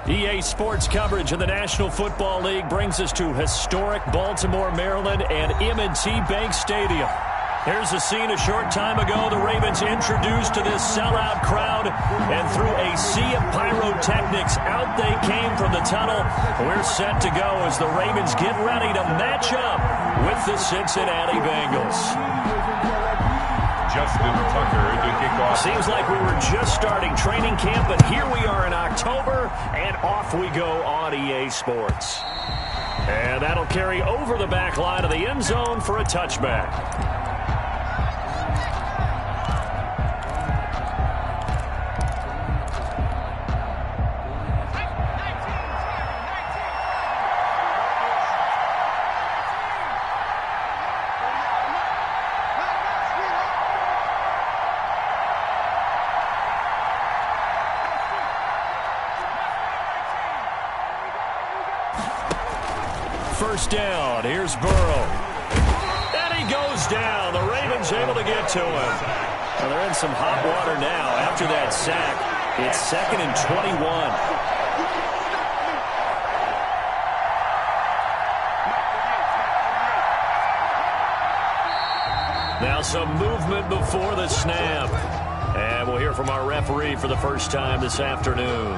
EA Sports coverage of the National Football League brings us to historic Baltimore, Maryland, and M&T Bank Stadium. Here's a scene a short time ago. The Ravens introduced to this sellout crowd, and through a sea of pyrotechnics, out they came from the tunnel. We're set to go as the Ravens get ready to match up with the Cincinnati Bengals. Justin Tucker to kick off. Seems like we were just starting training camp, but here we are in October, and off we go on EA Sports. And that'll carry over the back line of the end zone for a touchback. First down, here's Burrow. And he goes down. The Ravens able to get to him. Well, they're in some hot water now after that sack. It's 2nd and 21. Now some movement before the snap. And we'll hear from our referee for the first time this afternoon.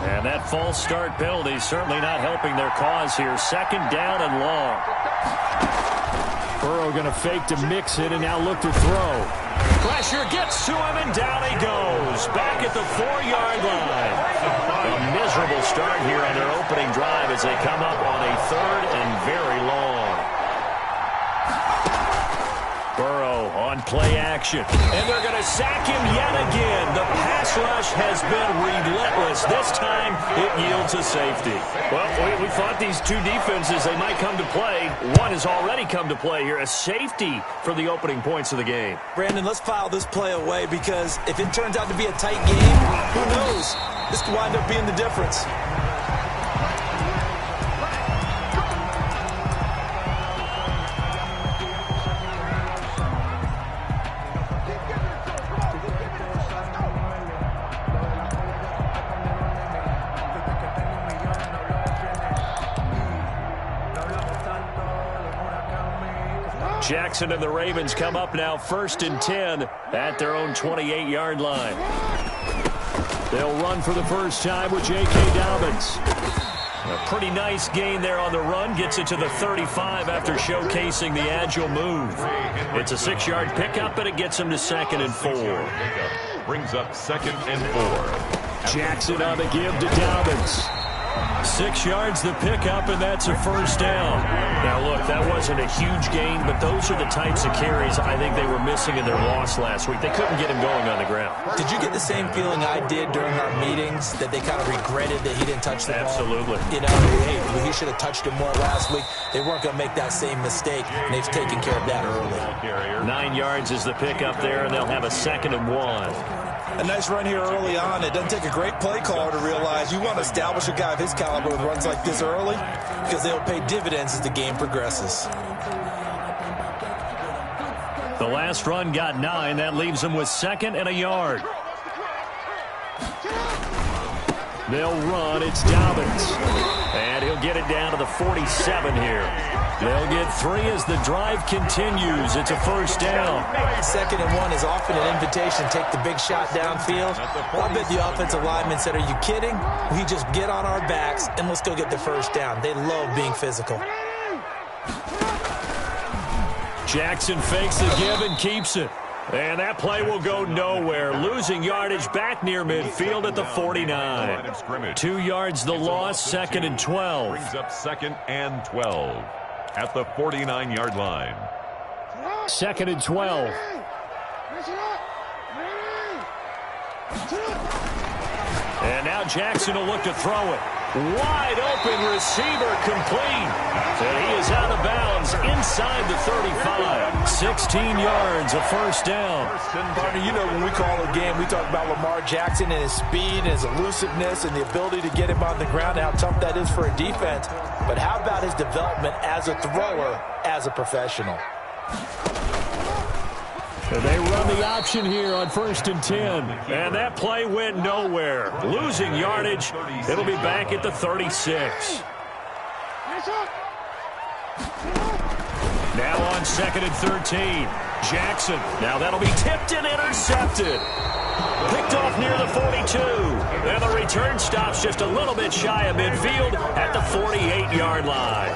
And that false start penalty certainly not helping their cause here. 2nd down and long. Burrow going to fake to mix it and now look to throw. Pressure gets to him and down he goes. Back at the 4-yard line. A miserable start here on their opening drive as they come up on a 3rd and very long. Burrow on play action. And they're going to sack him yet again. The pass rush has been relentless. This time it yields a safety. Well, we thought these two defenses, they might come to play. One has already come to play here. A safety for the opening points of the game. Brandon, let's file this play away because if it turns out to be a tight game, who knows? This could wind up being the difference. Jackson and the Ravens come up now 1st and 10 at their own 28-yard line. They'll run for the first time with J.K. Dobbins. A pretty nice gain there on the run. Gets it to the 35 after showcasing the agile move. It's a 6-yard pickup, and it gets him to 2nd and 4. Brings up 2nd and 4. Jackson on the give to Dobbins. 6 yards the pickup, and that's a first down. Now, look, that wasn't a huge gain, but those are the types of carries I think they were missing in their loss last week. They couldn't get him going on the ground. Did you get the same feeling I did during our meetings, that they kind of regretted that he didn't touch the ball? Absolutely. You know, hey, he should have touched him more last week. They weren't going to make that same mistake, and they've taken care of that early. 9 yards is the pickup there, and they'll have a 2nd and 1. A nice run here early on. It doesn't take a great play caller to realize you want to establish a guy of his caliber with runs like this early because they'll pay dividends as the game progresses. The last run got 9. That leaves them with 2nd and a yard. They'll run. It's Dobbins. And he'll get it down to the 47 here. They'll get 3 as the drive continues. It's a first down. 2nd and 1 is often an invitation to take the big shot downfield. I bet the offensive lineman said, are you kidding? We just get on our backs and let's go get the first down. They love being physical. Jackson fakes the give and keeps it. And that play will go nowhere. Losing yardage back near midfield at the 49. 2 yards the loss, 2nd and 12. Brings up 2nd and 12 at the 49-yard line. 2nd and 12. And now Jackson will look to throw it. Wide open receiver complete. And he is out of bounds inside the 35. 16 yards, a first down. Partner, you know when we call a game, we talk about Lamar Jackson and his speed and his elusiveness and the ability to get him on the ground and how tough that is for a defense. But how about his development as a thrower, as a professional? And they run the option here on 1st and 10. And that play went nowhere. Losing yardage. It'll be back at the 36. Now on 2nd and 13. Jackson. Now that'll be tipped and intercepted. Picked off near the 42. And the return stops just a little bit shy of midfield at the 48-yard line.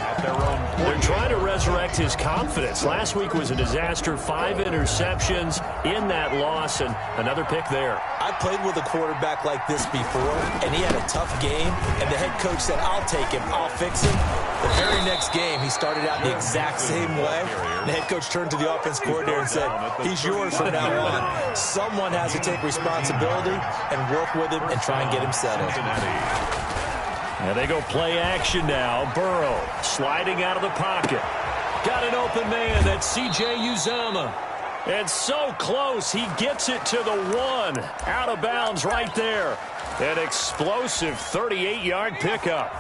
They're trying to resurrect his confidence. Last week was a disaster. 5 interceptions in that loss, and another pick there. I played with a quarterback like this before, and he had a tough game, and the head coach said, I'll take him, I'll fix him. The very next game, he started out the exact same way. The head coach turned to the offense coordinator and said, he's yours from now on. Someone has to take responsibility and work with him and try and get him settled. And they go play action now. Burrow sliding out of the pocket. Got an open man. That's C.J. Uzomah. And so close, he gets it to the 1. Out of bounds right there. An explosive 38-yard pickup.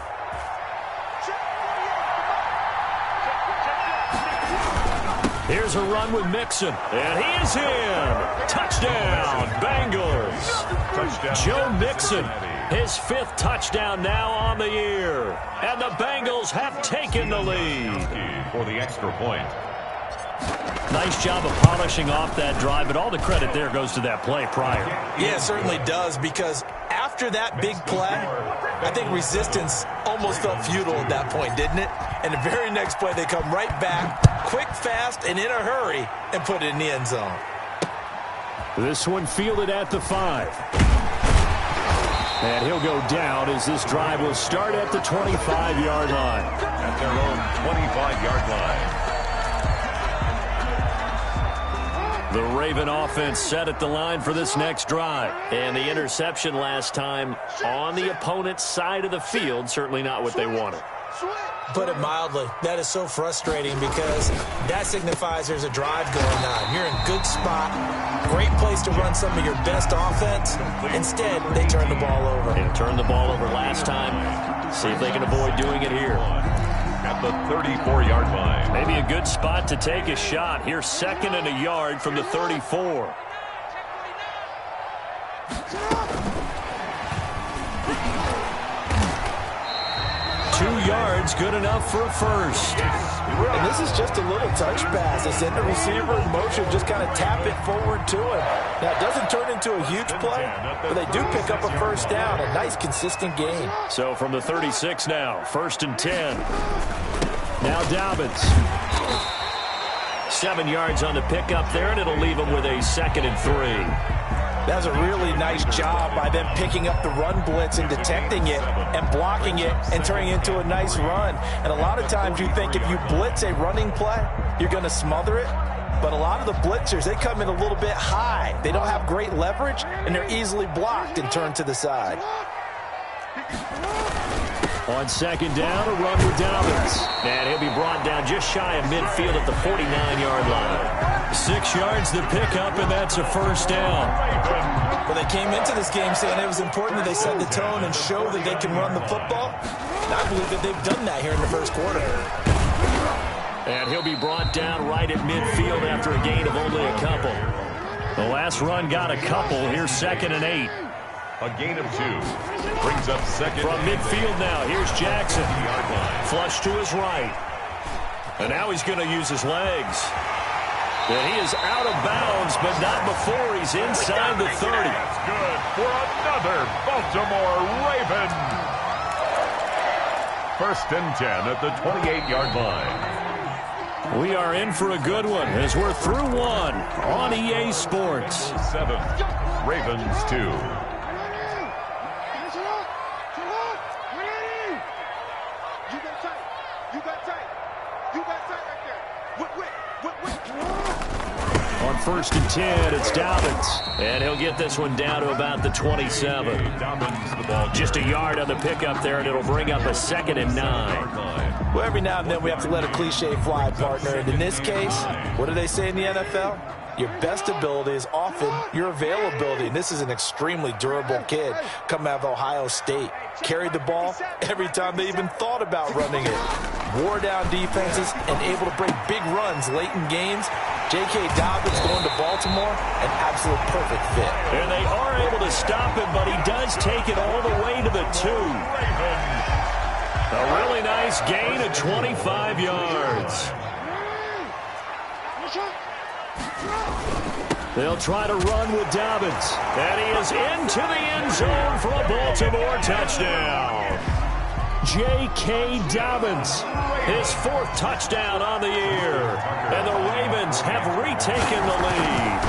Here's a run with Mixon. And he is in. Touchdown, Bengals. Touchdown. Joe Mixon, his 5th touchdown now on the year. And the Bengals have taken the lead. For the extra point. Nice job of polishing off that drive, but all the credit there goes to that play prior. Yeah, it certainly does, because after that big play, I think resistance almost felt futile at that point, didn't it? And the very next play, they come right back, quick, fast, and in a hurry, and put it in the end zone. This one fielded at the 5. And he'll go down as this drive will start at the 25-yard line. At their own 25-yard line. The Raven offense set at the line for this next drive. And the interception last time on the opponent's side of the field, certainly not what they wanted. Put it mildly, that is so frustrating because that signifies there's a drive going on. You're in good spot, great place to run some of your best offense. Instead, they turn the ball over. They turned the ball over last time. See if they can avoid doing it here. At the 34-yard line. Maybe a good spot to take a shot. Here's 2nd and a yard from the 34. Yards, good enough for a first. And this is just a little touch pass. They send the receiver in motion, just kind of tap it forward to him. Now, it doesn't turn into a huge play, but they do pick up a first down. A nice, consistent gain. So from the 36 now, 1st and 10. Now Dobbins. 7 yards on the pickup there, and it'll leave him with a 2nd and 3. That was a really nice job by them picking up the run blitz and detecting it and blocking it and turning it into a nice run. And a lot of times you think if you blitz a running play, you're going to smother it. But a lot of the blitzers, they come in a little bit high. They don't have great leverage, and they're easily blocked and turned to the side. On 2nd down, a run with Dobbins. And he'll be brought down just shy of midfield at the 49-yard line. 6 yards the pickup, and that's a first down. Well, they came into this game saying it was important that they set the tone and show that they can run the football. And I believe that they've done that here in the first quarter. And he'll be brought down right at midfield after a gain of only a couple. The last run got a couple. Here's 2nd and 8. A gain of 2. Brings up 2nd. From midfield now, here's Jackson. Flush to his right. And now he's going to use his legs. And he is out of bounds, but not before he's inside the 30. That's good for another Baltimore Raven. 1st and 10 at the 28-yard line. We are in for a good one as we're through one on EA Sports. 7, Ravens 2. On 1st and 10, it's Dobbins. And he'll get this one down to about the 27. Just a yard on the pickup there, and it'll bring up a 2nd and 9. Well, every now and then we have to let a cliche fly, partner. And in this case, what do they say in the NFL? Your best ability is often your availability. And this is an extremely durable kid coming out of Ohio State. Carried the ball every time they even thought about running it. Wore down defenses and able to break big runs late in games. J.K. Dobbins going to Baltimore, an absolute perfect fit. And they are able to stop him, but he does take it all the way to the 2. A really nice gain of 25 yards. They'll try to run with Dobbins. And he is into the end zone for a Baltimore touchdown. J.K. Dobbins, his 4th touchdown on the year. And the Ravens have retaken the lead.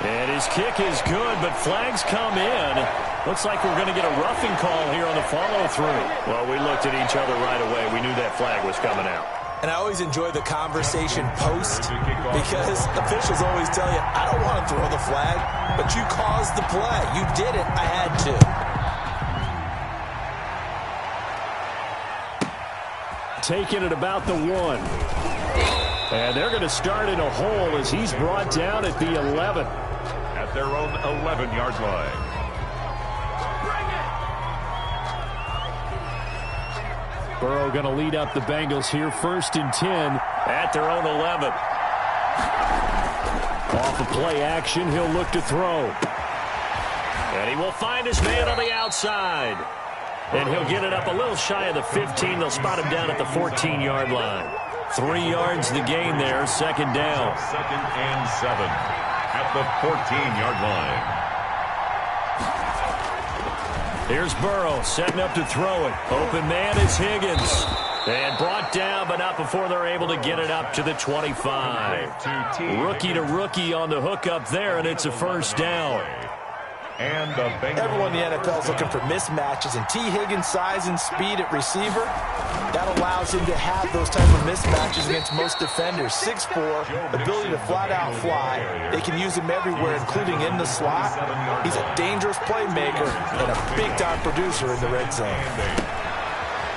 And his kick is good, but flags come in. Looks like we're going to get a roughing call here on the follow-through. Well, we looked at each other right away. We knew that flag was coming out. And I always enjoy the conversation post because officials always tell you, I don't want to throw the flag, but you caused the play. You did it. I had to. Taking it about the 1. And they're going to start in a hole as he's brought down at the 11. At their own 11-yard line. Burrow going to lead up the Bengals here, 1st and 10 at their own 11. Off of play action, he'll look to throw. And he will find his man on the outside. And he'll get it up a little shy of the 15. They'll spot him down at the 14-yard line. 3 yards the gain there, 2nd down. 2nd and 7 at the 14-yard line. Here's Burrow setting up to throw it. Open man is Higgins. And brought down, but not before they're able to get it up to the 25. Rookie to rookie on the hook up there, and it's a 1st down. And the Bengals. Everyone in the NFL is looking for mismatches, and T. Higgins' size and speed at receiver, that allows him to have those type of mismatches against most defenders. 6'4", ability to flat-out fly. They can use him everywhere, including in the slot. He's a dangerous playmaker and a big-time producer in the red zone.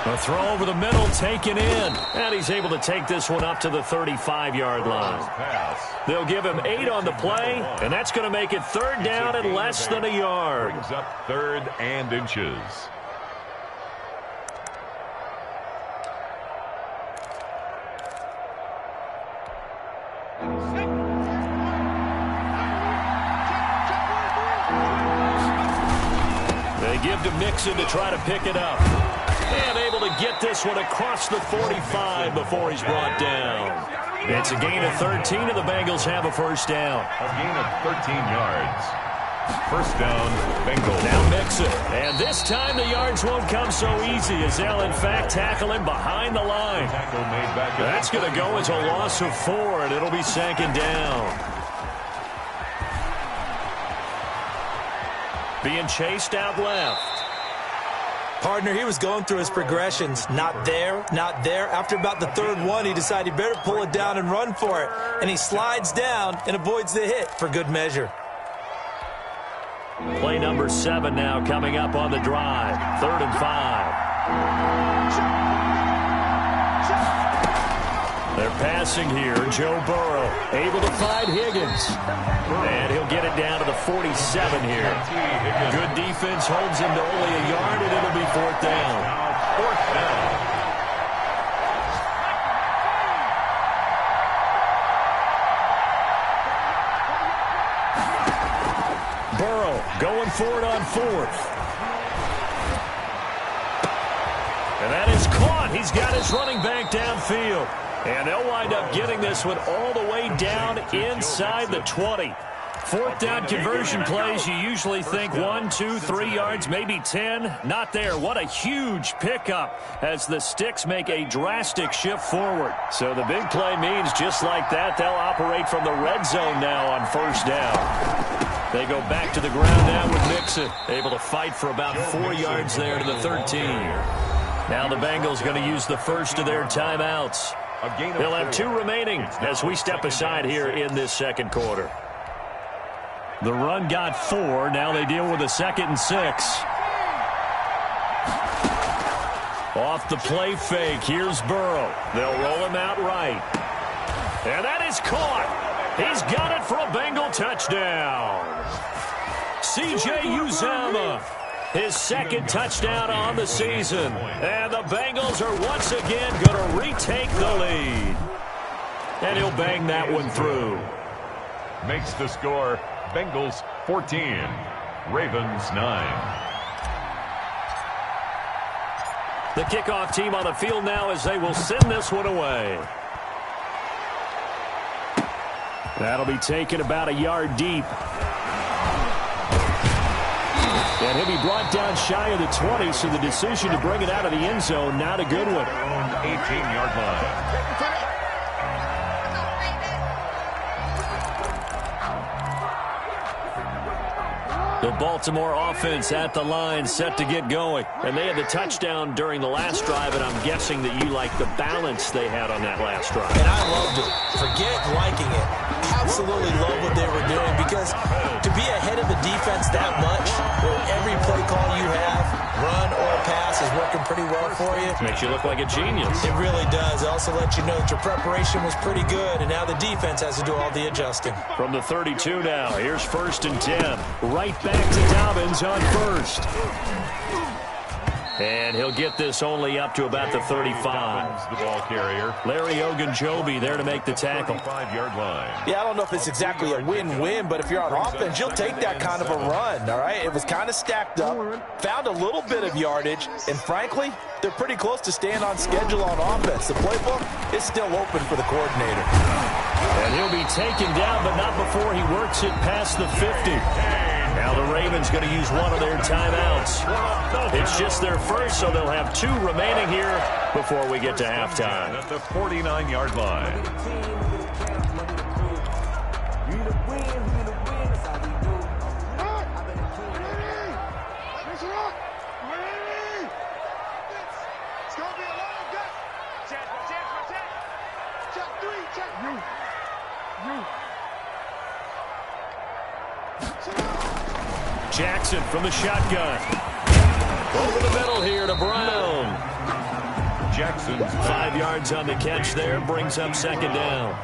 A throw over the middle, taken in. And he's able to take this one up to the 35-yard line. They'll give him 8 on the play, and that's going to make it 3rd down and less than a yard. Brings up 3rd and inches. They give to Mixon to try to pick it up. And able to get this one across the 45 before he's brought down. It's a gain of 13, and the Bengals have a 1st down. A gain of 13 yards. 1st down, Bengals. Now Mixon. And this time the yards won't come so easy as they'll, in fact, tackle him behind the line. That's going to go as a loss of 4, and it'll be 2nd down. Being chased out left. Partner, he was going through his progressions. Not there, not there. After about the 3rd one, he decided he better pull it down and run for it. And he slides down and avoids the hit for good measure. Play number 7 now coming up on the drive. 3rd and 5. They're passing here. Joe Burrow able to find Higgins. And he'll get it down to the 47 here. Good defense holds him to only a yard, and it'll be 4th down. 4th down. Burrow going for it on 4th. And that is caught. He's got his running back downfield. And they'll wind up getting this one all the way down inside the 20. 4th down conversion plays, you usually think 1, 2, 3 yards, maybe 10. Not there. What a huge pickup as the Sticks make a drastic shift forward. So the big play means just like that, they'll operate from the red zone now on 1st down. They go back to the ground now with Mixon, able to fight for about 4 yards there to the 13. Now the Bengals going to use the first of their timeouts. They'll have 2 remaining as we step aside here in this 2nd quarter. The run got 4. Now they deal with a 2nd and 6. Off the play fake. Here's Burrow. They'll roll him out right. And that is caught. He's got it for a Bengal touchdown. C.J. Uzomah. His 2nd touchdown on the season. And the Bengals are once again going to retake the lead. And he'll bang that one through. Makes the score Bengals 14, Ravens 9. The kickoff team on the field now as they will send this one away. That'll be taken about a yard deep. And he'll be brought down shy of the 20, so the decision to bring it out of the end zone, not a good one. 18-yard line. The Baltimore offense at the line, set to get going. And they had the touchdown during the last drive, and I'm guessing that you like the balance they had on that last drive. And I loved it. Forget liking it. Absolutely love what they were doing, because to be ahead of the defense that much, where every play call you have, run or pass, is working pretty well for you. Makes you look like a genius. It really does. It also lets you know that your preparation was pretty good, and now the defense has to do all the adjusting. From the 32 now, here's 1st and 10. Right back to Dobbins on first. And he'll get this only up to about the 35. The ball carrier. Larry Ogunjobi there to make the tackle. 5-yard line. Yeah, I don't know if it's exactly a win-win, but if you're on offense, you'll take that kind of a run, all right? It was kind of stacked up, found a little bit of yardage, and frankly, they're pretty close to staying on schedule on offense. The playbook is still open for the coordinator. And he'll be taken down, but not before he works it past the 50. Now the Ravens going to use one of their timeouts. It's just their first, so they'll have 2 remaining here before we get to halftime. At the 49-yard line. Jackson from the shotgun. Over the middle here to Brown. Jackson's 5 yards on the catch there, brings up 2nd down.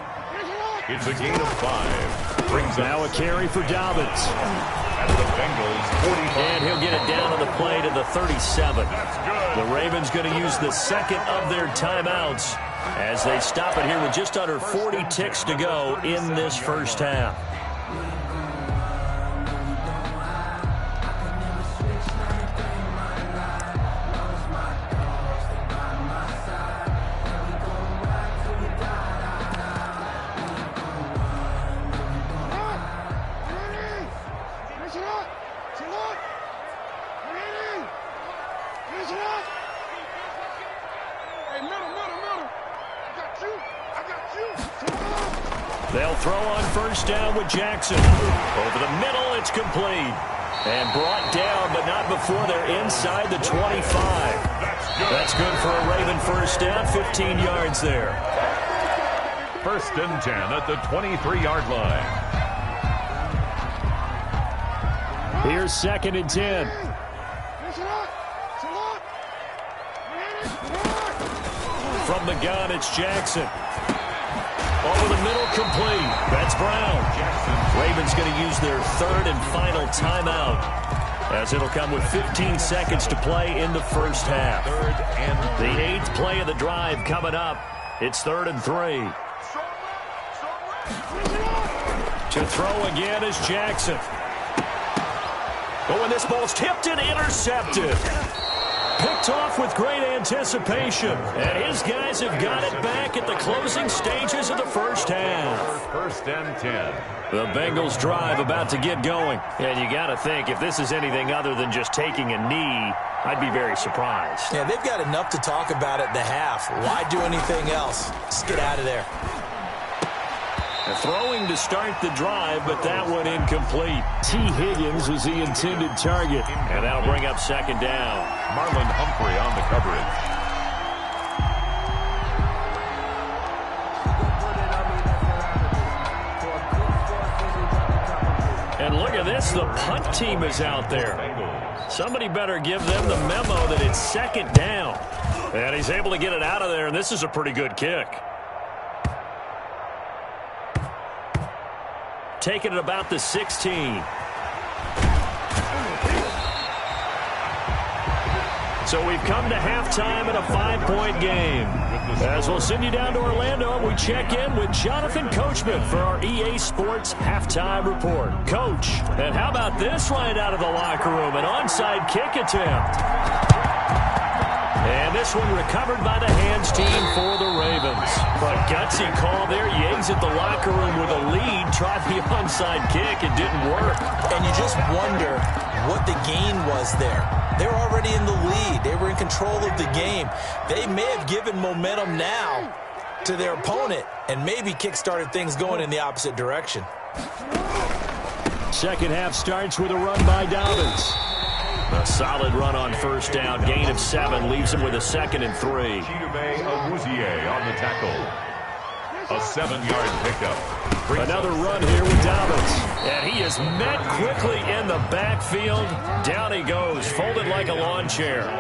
It's a gain of 5. Brings now a carry for Dobbins. At the Bengals 45. And he'll get it down on the play to the 37. The Ravens going to use the second of their timeouts as they stop it here with just under 40 ticks to go in this first half. They'll throw on 1st down with Jackson. Over the middle, it's complete. And brought down, but not before they're inside the 25. That's good for a Raven 1st down, 15 yards there. 1st and 10 at the 23-yard line. Here's 2nd and 10. From the gun, it's Jackson. Over the middle, complete. That's Brown. Ravens going to use their 3rd and final timeout, as it'll come with 15 seconds to play in the first half. The 8th play of the drive coming up. It's 3rd and 3. To throw again is Jackson. Oh, and this ball's tipped and intercepted. Picked off with great anticipation. And his guys have got it back at the closing stages of the first half. 1st and 10. The Bengals drive about to get going. And you got to think, if this is anything other than just taking a knee, I'd be very surprised. Yeah, they've got enough to talk about at the half. Why do anything else? Just get out of there. Throwing to start the drive, but that one incomplete. T. Higgins was the intended target. And that'll bring up 2nd down. Marlon Humphrey on the coverage. And look at this, the punt team is out there. Somebody better give them the memo that it's 2nd down. And he's able to get it out of there, and this is a pretty good kick. Taking it about the 16. So we've come to halftime in a 5-point game. As we'll send you down to Orlando, we check in with Jonathan Coachman for our EA Sports Halftime Report. Coach, and how about this right out of the locker room? An onside kick attempt. And this one recovered by the hands team for the Ravens. But gutsy call there. You exit the locker room with a lead. Tried the onside kick. It didn't work. And you just wonder what the gain was there. They were already in the lead. They were in control of the game. They may have given momentum now to their opponent and maybe kick-started things going in the opposite direction. Second half starts with a run by Dobbins. A solid run on first down. Gain of 7 leaves him with a 2nd and 3. Chidobe on the tackle. A 7-yard pickup. Another run here with Dobbins. And he is met quickly in the backfield. Down he goes, folded like a lawn chair.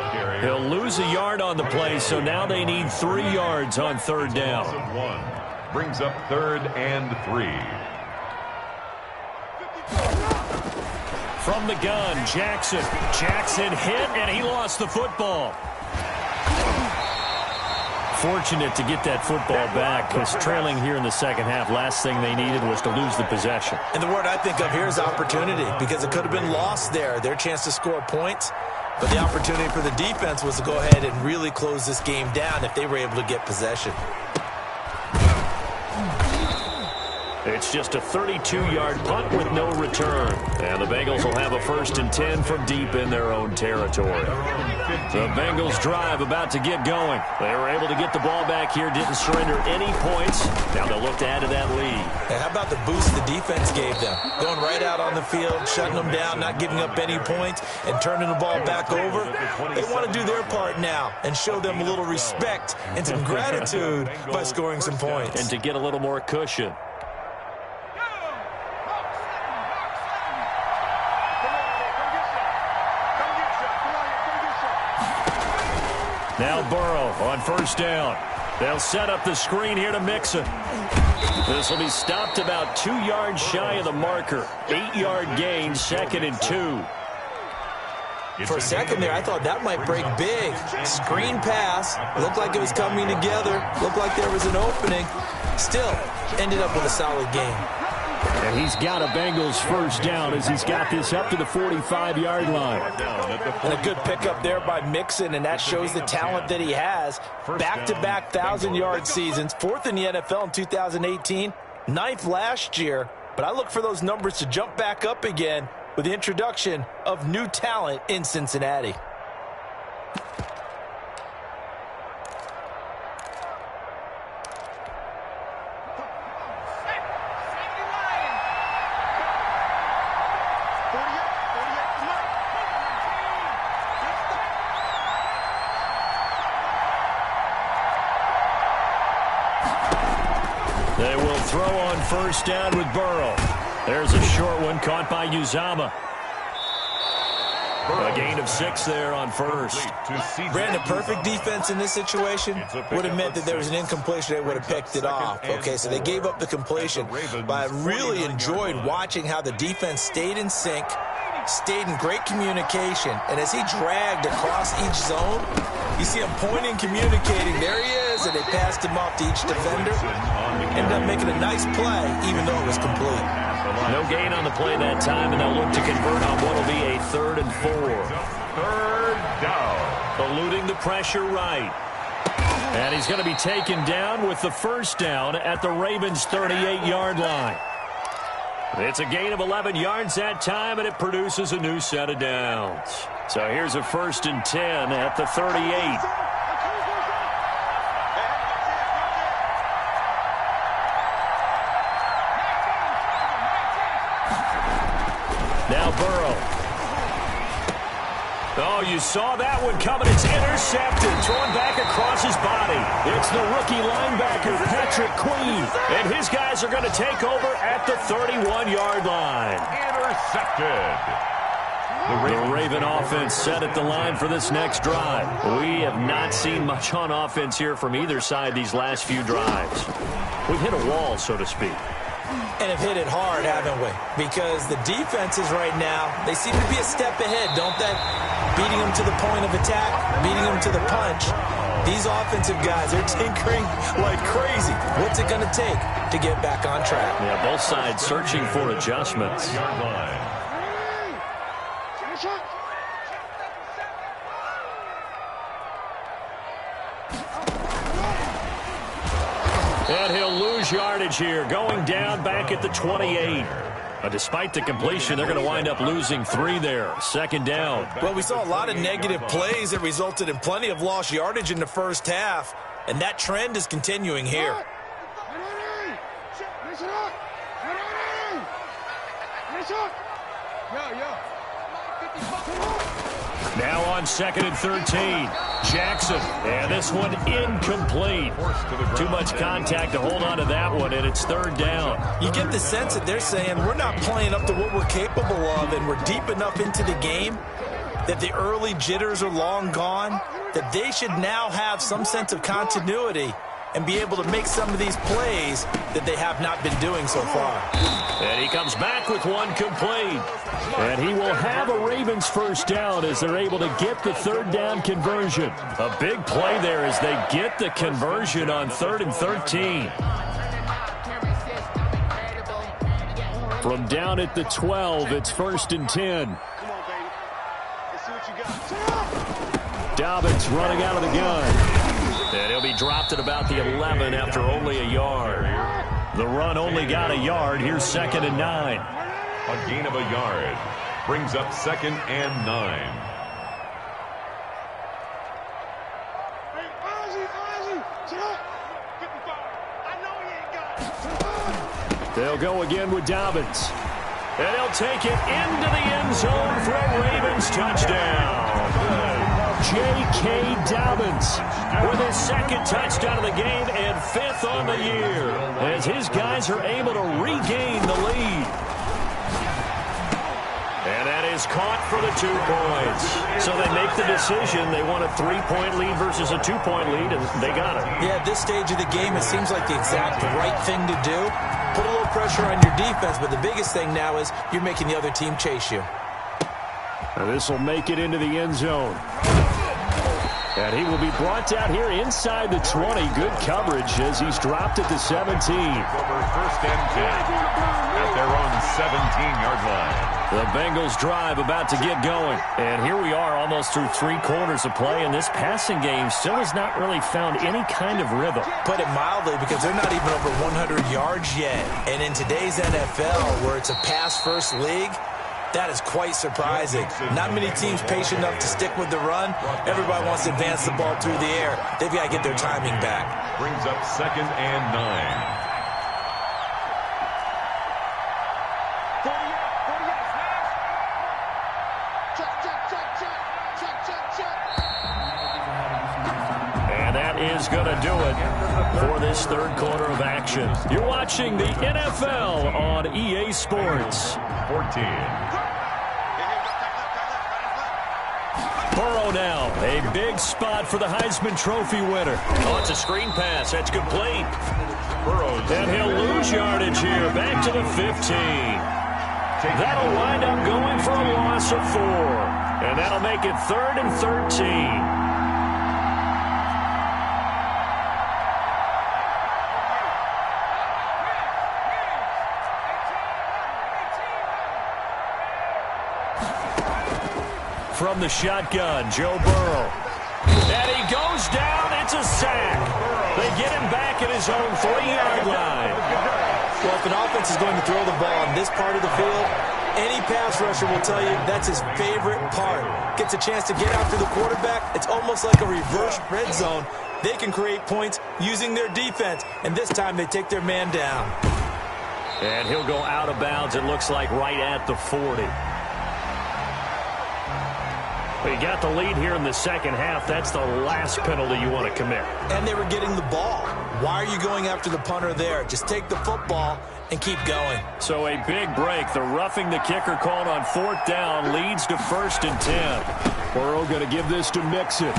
He'll lose a yard on the play, so now they need 3 yards on third down. Brings up 3rd and 3. From the gun, Jackson. Jackson hit, and he lost the football. Fortunate to get that football back, because trailing here in the second half, last thing they needed was to lose the possession. And the word I think of here is opportunity, because it could have been lost there, their chance to score points. But the opportunity for the defense was to go ahead and really close this game down if they were able to get possession. It's just a 32-yard punt with no return. And the Bengals will have a 1st and 10 from deep in their own territory. The Bengals drive about to get going. They were able to get the ball back here, didn't surrender any points. Now they'll look to add to that lead. And how about the boost the defense gave them? Going right out on the field, shutting them down, not giving up any points, and turning the ball back over. They want to do their part now and show them a little respect and some gratitude by scoring some points. And to get a little more cushion. Now Burrow on first down. They'll set up the screen here to Mixon. This will be stopped about 2 yards shy of the marker. 8-yard gain, 2nd and 2. For a second there, I thought that might break big. Screen pass. Looked like it was coming together. Looked like there was an opening. Still, ended up with a solid game. And he's got a Bengals first down as he's got this up to the 45-yard line. And a good pickup there by Mixon, and that shows the talent that he has. Back-to-back 1,000-yard seasons, 4th in the NFL in 2018, 9th last year. But I look for those numbers to jump back up again with the introduction of new talent in Cincinnati. They will throw on first down with Burrow. There's a short one caught by Uzama. A gain of 6 there on first. Brandon, perfect defense in this situation would have meant that there was an incompletion. They would have picked it off. Okay, so they gave up the completion. But I really enjoyed watching how the defense stayed in sync, stayed in great communication. And as he dragged across each zone, you see him pointing, communicating. There he is, and they passed him off to each defender. Ended up making a nice play, even though it was complete. No gain on the play that time, and they'll look to convert on what will be a 3rd and 4. 3rd down. Eluding the pressure right. And he's going to be taken down with the first down at the Ravens' 38-yard line. It's a gain of 11 yards that time, and it produces a new set of downs. So here's a 1st and 10 at the 38. Now Burrow. Oh, you saw that one coming. It's intercepted. Thrown back across his body. It's the rookie linebacker, Patrick Queen. And his guys are going to take over at the 31-yard line. Intercepted. The Raven offense set at the line for this next drive. We have not seen much on offense here from either side these last few drives. We've hit a wall, so to speak. And have hit it hard, haven't we? Because the defenses right now, they seem to be a step ahead, don't they? Beating them to the point of attack, beating them to the punch. These offensive guys, they're tinkering like crazy. What's it going to take to get back on track? Yeah, both sides searching for adjustments. And he'll lose yardage here, going down back at the 28. Despite the completion, they're going to wind up losing 3 there. Second down. Well, we saw a lot of negative plays that resulted in plenty of lost yardage in the first half, and that trend is continuing here. Now on 2nd and 13. Jackson, and this one incomplete. Too much contact to hold on to that one, and it's 3rd down. You get the sense that they're saying we're not playing up to what we're capable of, and we're deep enough into the game that the early jitters are long gone, that they should now have some sense of continuity and be able to make some of these plays that they have not been doing so far. And he comes back with one complete. And he will have a Ravens first down as they're able to get the 3rd down conversion. A big play there as they get the conversion on 3rd and 13. From down at the 12, it's 1st and 10. Dobbins running out of the gun. And he'll be dropped at about the 11 after only a yard. The run only got a yard. Here's 2nd and 9. A gain of a yard brings up 2nd and 9. They'll go again with Dobbins. And he'll take it into the end zone for a Ravens touchdown. J.K. Dobbins with his 2nd touchdown of the game and 5th on the year as his guys are able to regain the lead. And that is caught for the 2 points. So they make the decision. They want a 3-point lead versus a 2-point lead, and they got it. Yeah, at this stage of the game, it seems like the exact right thing to do. Put a little pressure on your defense, but the biggest thing now is you're making the other team chase you. Now this will make it into the end zone. And he will be brought down here inside the 20. Good coverage as he's dropped at the 17. Over 1st and 10 at their own 17-yard line. The Bengals drive about to get going. And here we are almost through 3 quarters of play, and this passing game still has not really found any kind of rhythm. Put it mildly, because they're not even over 100 yards yet. And in today's NFL, where it's a pass-first league, that is quite surprising. Not many teams patient enough to stick with the run. Everybody wants to advance the ball through the air. They've got to get their timing back. Brings up 2nd and 9. And that is going to do it for this 3rd quarter of action. You're watching the NFL on EA Sports. 14. Burrow now, a big spot for the Heisman Trophy winner. Oh, it's a screen pass. That's complete. Burrows. And he'll lose yardage here, back to the 15. That'll wind up going for a loss of 4. And that'll make it 3rd and 13. From the shotgun, Joe Burrow. And he goes down. It's a sack. They get him back at his own 3-yard line. Well, if an offense is going to throw the ball on this part of the field, any pass rusher will tell you that's his favorite part. Gets a chance to get after the quarterback. It's almost like a reverse red zone. They can create points using their defense, and this time they take their man down. And he'll go out of bounds, it looks like, right at the 40. But you got the lead here in the second half. That's the last penalty you want to commit. And they were getting the ball. Why are you going after the punter there? Just take the football and keep going. So a big break. The roughing the kicker called on 4th down leads to 1st and 10. Burrow going to give this to Mixon.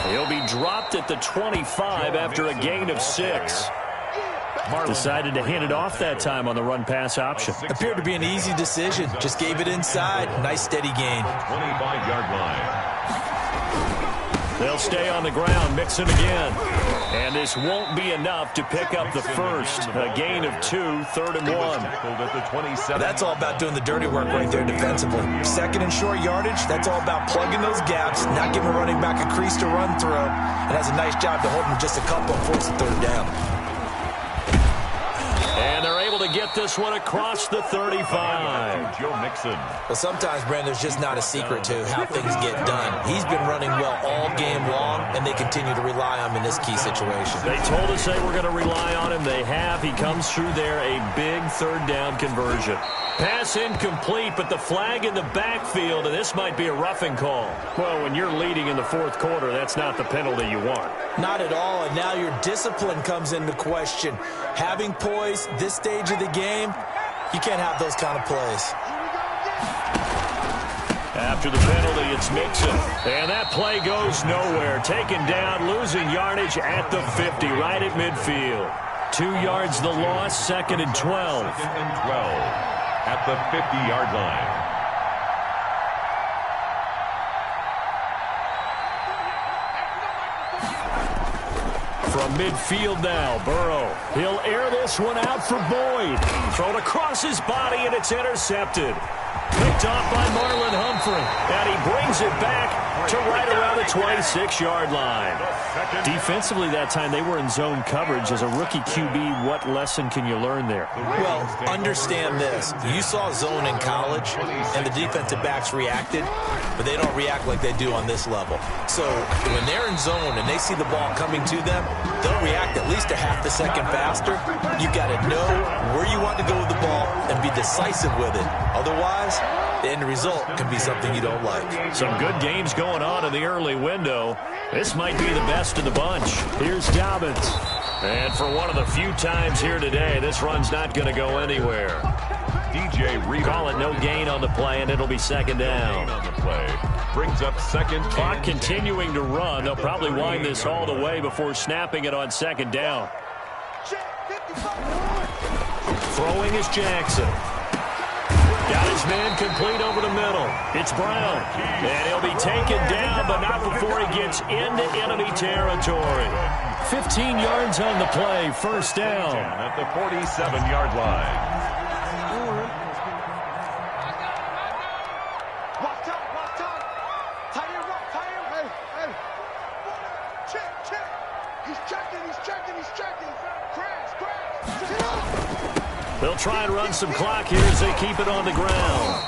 He'll be dropped at the 25 after a gain of 6. Decided to hand it off that time on the run-pass option. Appeared to be an easy decision. Just gave it inside. Nice steady gain. 25-yard line. They'll stay on the ground, mix it again. And this won't be enough to pick up the first. A gain of 2, 3rd and 1. That's all about doing the dirty work right there defensively. Second and short yardage, that's all about plugging those gaps, not giving a running back a crease to run through. And has a nice job to hold him just a couple and force the 3rd down. And they're able to get this one across the 35. Joe Mixon. Well, sometimes, Brandon, there's just not a secret to how things get done. He's been running well all game long, and they continue to rely on him in this key situation. They told us they were going to rely on him. They have. He comes through there, a big 3rd down conversion. Pass incomplete, but the flag in the backfield, and this might be a roughing call. Well, when you're leading in the 4th quarter, that's not the penalty you want. Not at all, and now your discipline comes into question. Having poise this stage of the game, you can't have those kind of plays. After the penalty, it's Mixon. And that play goes nowhere. Taken down, losing yardage at the 50, right at midfield. 2 yards the loss, 2nd and 12. 2nd and 12 at the 50-yard line. From midfield now, Burrow. He'll air this one out for Boyd. Thrown across his body, and it's intercepted. Picked off by Marlon Humphrey. And he brings it back to right around the 26-yard line. Defensively that time, they were in zone coverage. As a rookie QB, what lesson can you learn there? Well, understand this. You saw zone in college, and the defensive backs reacted, but they don't react like they do on this level. So when they're in zone and they see the ball coming to them, they'll react at least a half a second faster. You've got to know where you want to go with the ball and be decisive with it. Otherwise, the end result can be something you don't like. Some good games going on in the early window. This might be the best of the bunch. Here's Dobbins. And for one of the few times here today, this run's not going to go anywhere. DJ Reader. Call it no gain on the play, and it'll be 2nd down. On the play. Brings up 2nd. Clock continuing to run. They'll probably wind this all the way before snapping it on 2nd down. Throwing is Jackson. Got his man complete over the middle. It's Brown. And he'll be taken down, but not before he gets into enemy territory. 15 yards on the play. 1st down. At the 47-yard line. They'll try and run some clock here as they keep it on the ground.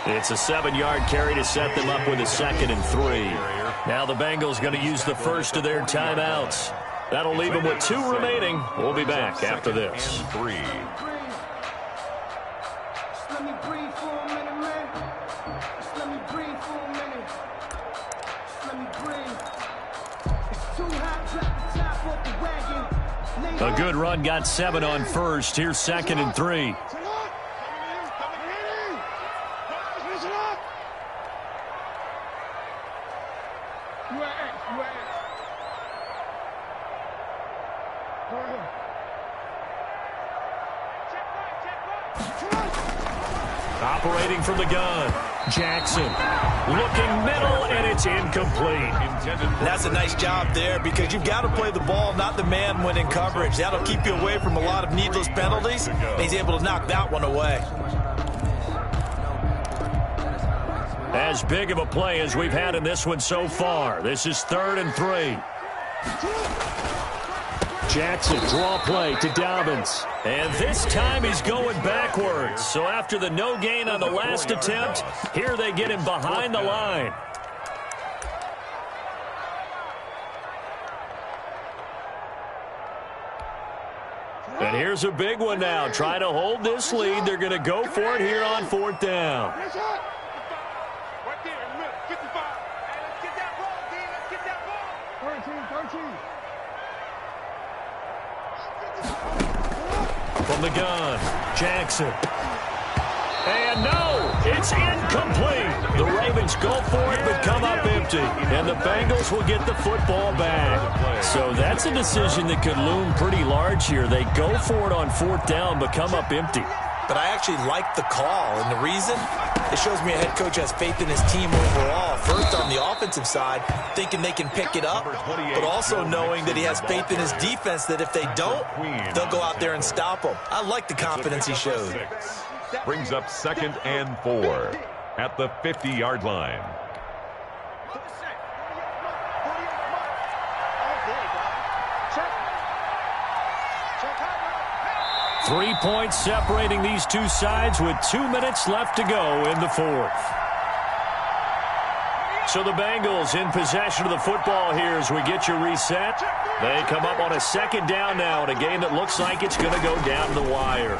It's a 7-yard carry to set them up with a 2nd and 3. Now the Bengals going to use the first of their timeouts. That'll leave them with 2 remaining. We'll be back after this. 3. A good run, got 7 on first. Here's 2nd and 3. Operating from the gun. Jackson looking middle, and it's incomplete. That's a nice job there because you've got to play the ball, not the man when in coverage. That'll keep you away from a lot of needless penalties. And he's able to knock that one away. As big of a play as we've had in this one so far. This is 3rd and 3. Jackson, draw play to Dobbins. And this time he's going backwards. So after the no gain on the last attempt, here they get him behind the line. And here's a big one now. Trying to hold this lead. They're going to go for it here on 4th down. From the gun, Jackson. And no, it's incomplete. The Ravens go for it, but come up empty. empty, and the Bengals will get the football back. So that's a decision that could loom pretty large here. They go for it on 4th down, but come up empty. But I actually like the call, and the reason? It shows me a head coach has faith in his team overall. First, on the offensive side, thinking they can pick it up, but also knowing that he has faith in his defense that if they don't, they'll go out there and stop them. I like the confidence he showed. Brings up 2nd and 4 at the 50-yard line. Three points separating these two sides with 2 minutes left to go in the 4th. So the Bengals in possession of the football here as we get you reset. They come up on a 2nd down now in a game that looks like it's going to go down to the wire.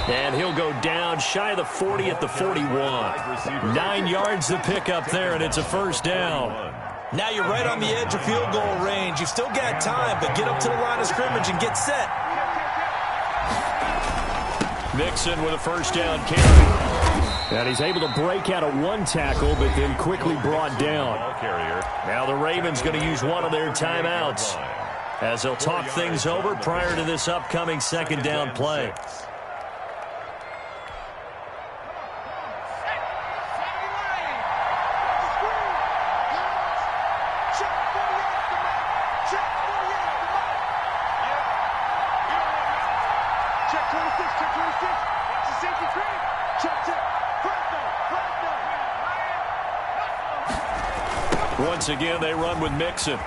And he'll go down shy of the 40 at the 41. 9 yards to pick up there, and it's a 1st down. Now you're right on the edge of field goal range. You've still got time, but get up to the line of scrimmage and get set. Mixon with a 1st down carry. And he's able to break out of 1 tackle, but then quickly brought down. Now the Ravens going to use one of their timeouts as they'll talk things over prior to this upcoming 2nd down play. Once again, they run with Mixon.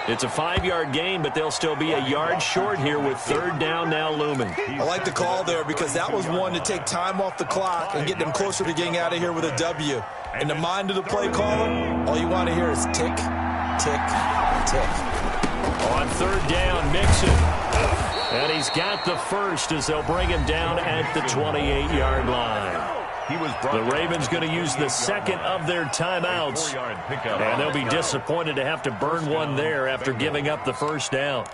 It's a 5-yard gain, but they'll still be a yard short here with 3rd down now looming. I like the call there because that was one to take time off the clock and get them closer to getting out of here with a W. In the mind of the play caller, all you want to hear is tick, tick, tick. On 3rd down, Mixon. And he's got the first as they'll bring him down at the 28-yard line. The Ravens going to use the 2nd of their timeouts, and they'll be disappointed to have to burn one there after giving up the 1st down.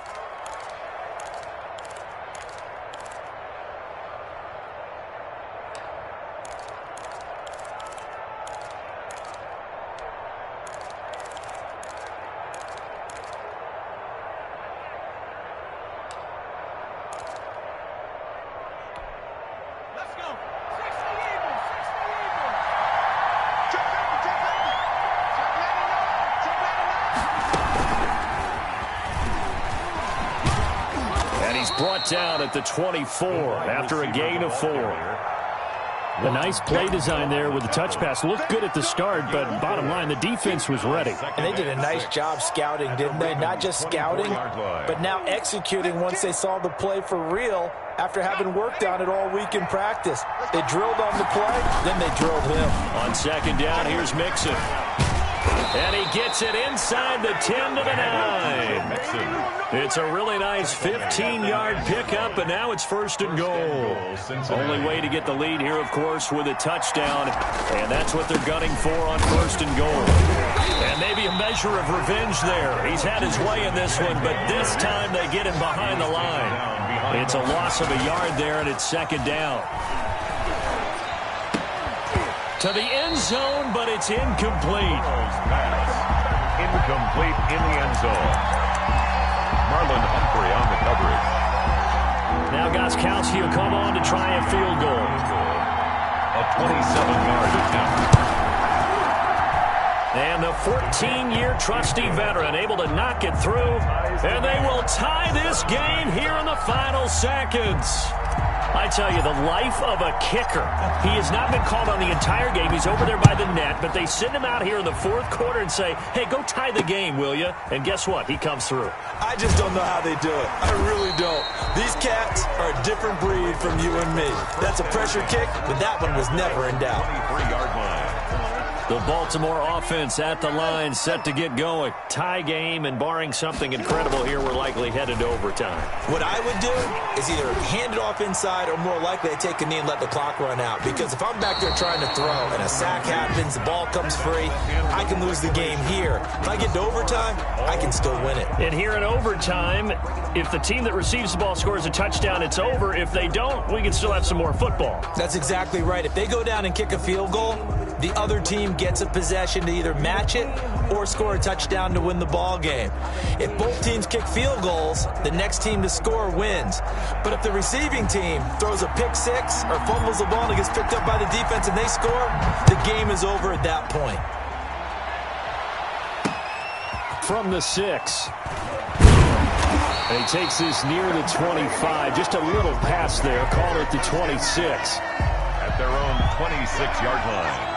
Brought down at the 24 after a gain of 4. A nice play design there with the touch pass. Looked good at the start, but bottom line, the defense was ready. And they did a nice job scouting, didn't they? Not just scouting, but now executing once they saw the play for real after having worked on it all week in practice. They drilled on the play, then they drilled him. On 2nd down, here's Mixon. And he gets it inside the 10 to the 9. It's a really nice 15-yard pickup, and now it's 1st and goal. Only way to get the lead here, of course, with a touchdown, and that's what they're gunning for on 1st and goal. And maybe a measure of revenge there. He's had his way in this one, but this time they get him behind the line. It's a loss of a yard there, and it's 2nd down. To the end zone, but it's incomplete. Incomplete in the end zone. Marlon Humphrey on the coverage. Now Gostkowski will come on to try a field goal. A 27-yard attempt. And the 14-year trusty veteran able to knock it through. And they will tie this game here in the final seconds. I tell you, the life of a kicker. He has not been called on the entire game. He's over there by the net, but they send him out here in the 4th quarter and say, hey, go tie the game, will you? And guess what? He comes through. I just don't know how they do it. I really don't. These cats are a different breed from you and me. That's a pressure kick, but that one was never in doubt. 23-yard line. The Baltimore offense at the line, set to get going. Tie game, and barring something incredible here, we're likely headed to overtime. What I would do is either hand it off inside or more likely I take a knee and let the clock run out. Because if I'm back there trying to throw and a sack happens, the ball comes free, I can lose the game here. If I get to overtime, I can still win it. And here in overtime, if the team that receives the ball scores a touchdown, it's over. If they don't, we can still have some more football. That's exactly right. If they go down and kick a field goal, the other team gets a possession to either match it or score a touchdown to win the ball game. If both teams kick field goals, the next team to score wins. But if the receiving team throws a pick six or fumbles the ball and it gets picked up by the defense and they score, the game is over at that point. From the 6. And he takes this near the 25. Just a little pass there. Call it the 26. At their own 26-yard line.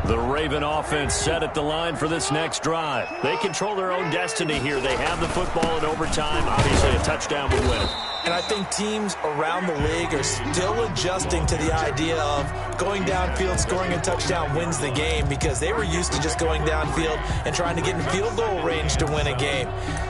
The Raven offense set at the line for this next drive. They control their own destiny here. They have the football in overtime. Obviously, a touchdown would win it. And I think teams around the league are still adjusting to the idea of going downfield, scoring a touchdown wins the game, because they were used to just going downfield and trying to get in field goal range to win a game.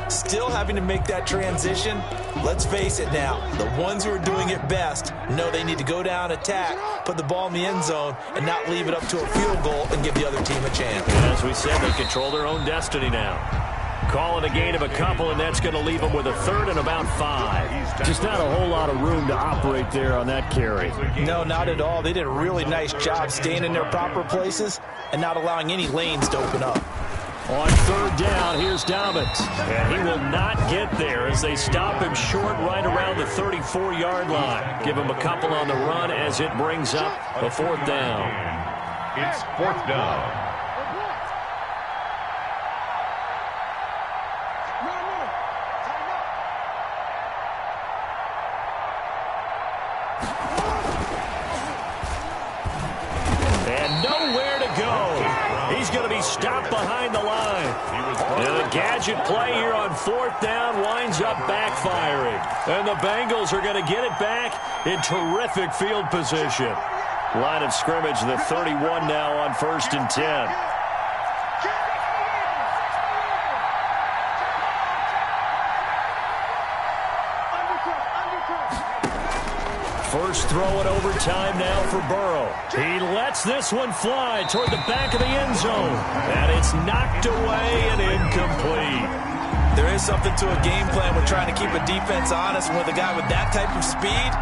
Still having to make that transition. Let's face it now, the ones who are doing it best know they need to go down, attack, put the ball in the end zone, and not leave it up to a field goal and give the other team a chance. And as we said, they control their own destiny now. Call it a gain of a couple, and that's going to leave them with a third and about 5. Just not a whole lot of room to operate there on that carry. No, not at all. They did a really nice job staying in their proper places and not allowing any lanes to open up. On third down, here's Dobbins. And he will not get there as they stop him short right around the 34-yard line. Give him a couple on the run as it brings up a fourth down. It's fourth down. Stopped behind the line. And the gadget play here on fourth down winds up backfiring. And the Bengals are going to get it back in terrific field position. Line of scrimmage, the 31 now on 1st and 10. First throw in overtime now for Burrow. He lets this one fly toward the back of the end zone. And it's knocked away and incomplete. There is something to a game plan with trying to keep a defense honest. With a guy with that type of speed,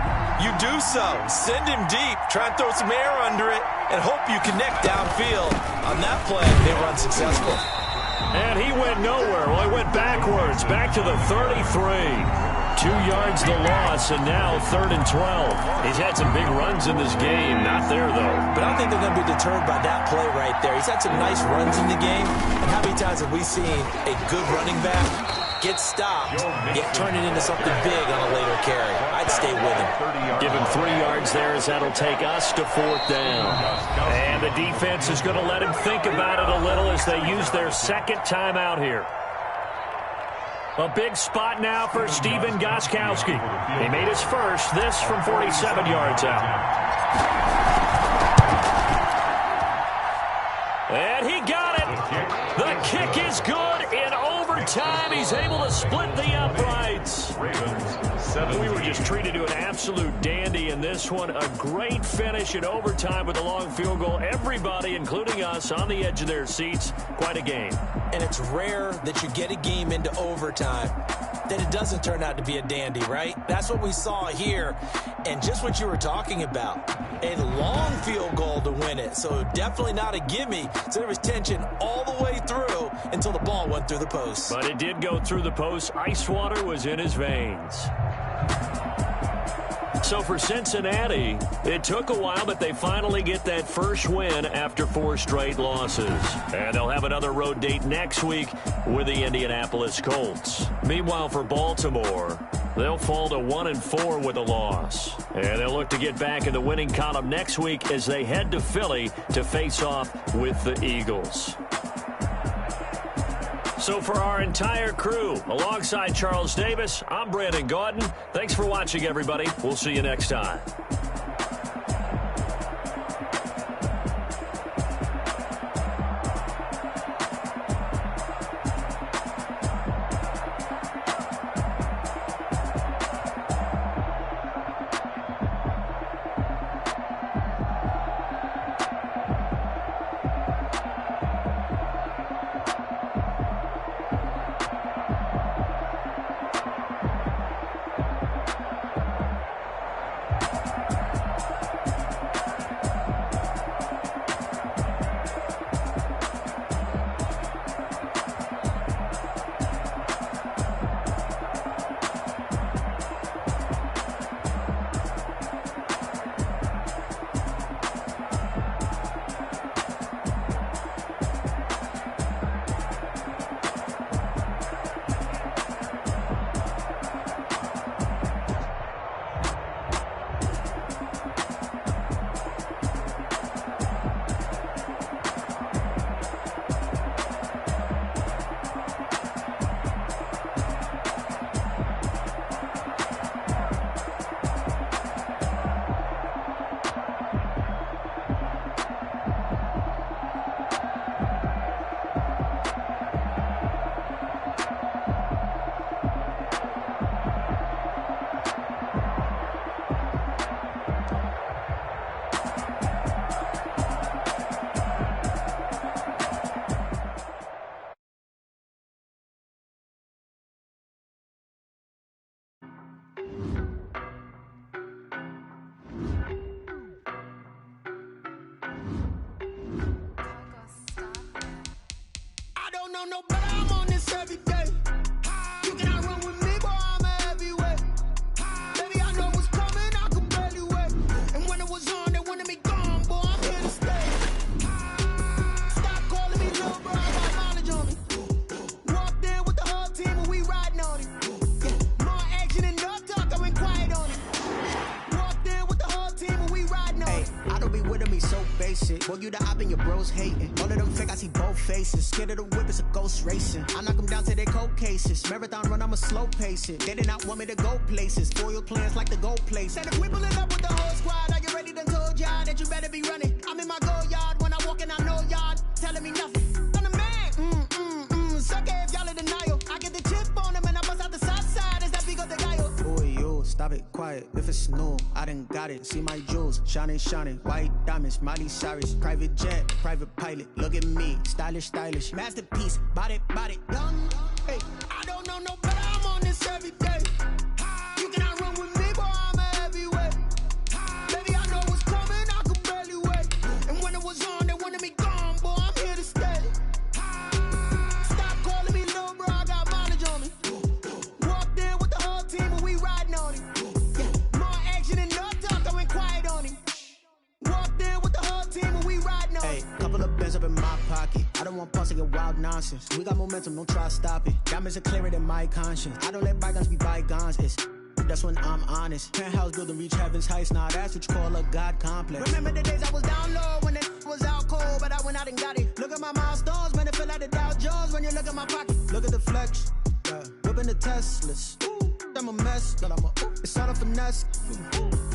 you do so. Send him deep, try and throw some air under it, and hope you connect downfield. On that play, they were unsuccessful. And he went nowhere. Well, he went backwards, back to the 33. 2 yards the loss, and now 3rd and 12. He's had some big runs in this game. Not there, though. But I don't think they're going to be deterred by that play right there. He's had some nice runs in the game. And how many times have we seen a good running back get stopped, yet turn it into something big on a later carry? I'd stay with him. Give him 3 yards there, as that'll take us to 4th down. And the defense is going to let him think about it a little as they use their second timeout here. A big spot now for Stephen Gostkowski. He made his first, this from 47 yards out. And he got it. The kick is good in overtime. He's able to split the uprights. We were just treated to an absolute dandy in this one. A great finish in overtime with a long field goal. Everybody, including us, on the edge of their seats. Quite a game. And it's rare that you get a game into overtime that it doesn't turn out to be a dandy, right? That's what we saw here. And just what you were talking about, a long field goal to win it. So definitely not a gimme. So there was tension all the way through until the ball went through the post. But it did go through the post. Ice water was in his veins. So for Cincinnati, it took a while, but they finally get that first win after 4 straight losses. And they'll have another road date next week with the Indianapolis Colts. Meanwhile, for Baltimore, they'll fall to 1-4 with a loss. And they'll look to get back in the winning column next week as they head to Philly to face off with the Eagles. So for our entire crew, alongside Charles Davis, I'm Brandon Gaudin. Thanks for watching, everybody. We'll see you next time. No, but I'm on this every day. You cannot run with me, boy, I'm a heavyweight. Baby, I know what's coming, I could barely wait. And when it was on, they wanted me gone, boy, I'm here to stay. Stop calling me little bro, I got knowledge on me. Walked in with the whole team and we riding on it. Yeah, more action and no talk, I went quiet on it. Walked in with the whole team and we riding on it. I don't be with me so basic. Boy, you the op and your bros hating. All of them fake, I see both faces. Scared of the whip, it's a ghost racing. I knock them down to their cold cases. Marathon run, I'ma slow pace it. They did not want me to go places. Foil plans like the gold place. And if we pulling up with the whole squad, are you ready? Done told y'all that you better be running. I'm in my go yard. When I walk in, I know y'all telling me nothing. I'm the man. Suck it if y'all in denial. I get the chip on them and I bust out the south side. Is that Vigo de Gallo? Boy, yo, stop it, quiet. If it's new, I done got it. See my jewels, shining, shining. White diamonds, Miley Cyrus. Private jet, private pilot. Look at me, stylish, stylish. Masterpiece, body, young. Hey, I don't know no better, I'm on this every day. You cannot run with me, boy, I'm a heavyweight. Baby, I know what's coming, I could barely wait. And when it was on, they wanted me gone, boy, I'm here to stay. Stop calling me little bro, I got mileage on me. Walked in with the whole team and we riding on it. Yeah, more action and no talk, I went quiet on it. Walked in with the whole team and we riding on it. Hey, couple of bands up in my pocket. I don't want pause to get wild nonsense. We got momentum, don't try to stop it. Diamonds are clearer than my conscience. I don't let bygones be bygones. That's when I'm honest. Penthouse building reach heaven's heights. Nah, that's what you call a God complex. Remember the days I was down low when it was out cold, but I went out and got it. Look at my milestones, man, it feel like the Dow Jones when you look at my pocket. Look at the flex, whipping the Teslas. I'm a mess, but I'm a it's all a finesse.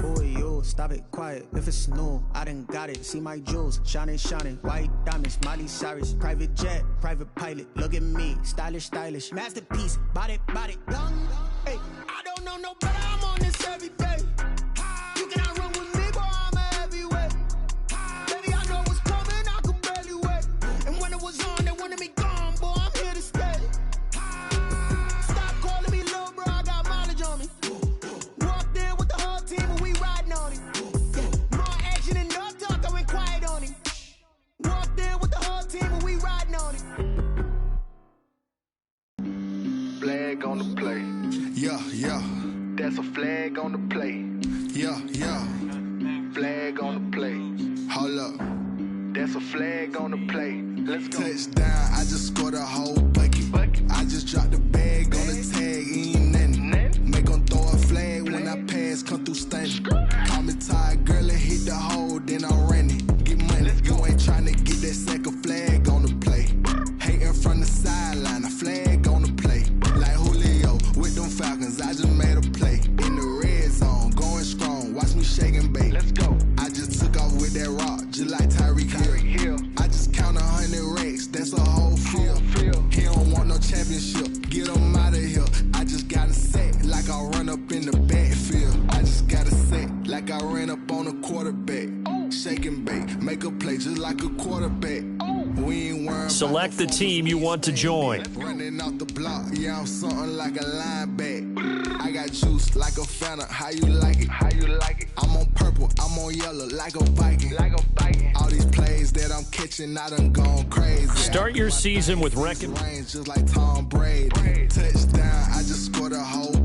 Boy, yo, stop it, quiet. If it's new, I done got it. See my jewels, shining, shining. White diamonds, Miley Cyrus. Private jet, private pilot. Look at me, stylish, stylish. Masterpiece, body, young. Hey, I don't know no better, I'm on this every day. You cannot run with me, boy, I'm a heavyweight. Baby, I know what's coming, I could barely wait. And when it was on, they wanted me gone, boy, I'm here to stay. Stop calling me little bro, I got mileage on me. Walked in with the whole team and we riding on it. Yeah, more action and no talk, I went quiet on it. Walked in with the whole team and we riding on it. Flag on the play. Yeah. That's a flag on the play. Yeah. Flag on the play. Hold up. That's a flag on the play. Let's go. Touchdown, I just scored a whole bucket. I just dropped the bag on the tag, ain't nothing. Make 'em throw a flag when I pass, come through stunning. Call me tired, girl, and hit the hole, then I ran it. Get money, you ain't tryna get that second flag on the play. Hating from the sideline, a flag quarterback. We ain't worried Select the team you want to join. Running off the block, yeah, I'm something like a linebacker. I got juice like a Fanta, how you like it? How you like it? I'm on purple, I'm on yellow, like a Viking. Like a Viking. All these plays that I'm catching, I done gone crazy. Start your season with just like Tom Brady. Touchdown, I just scored a whole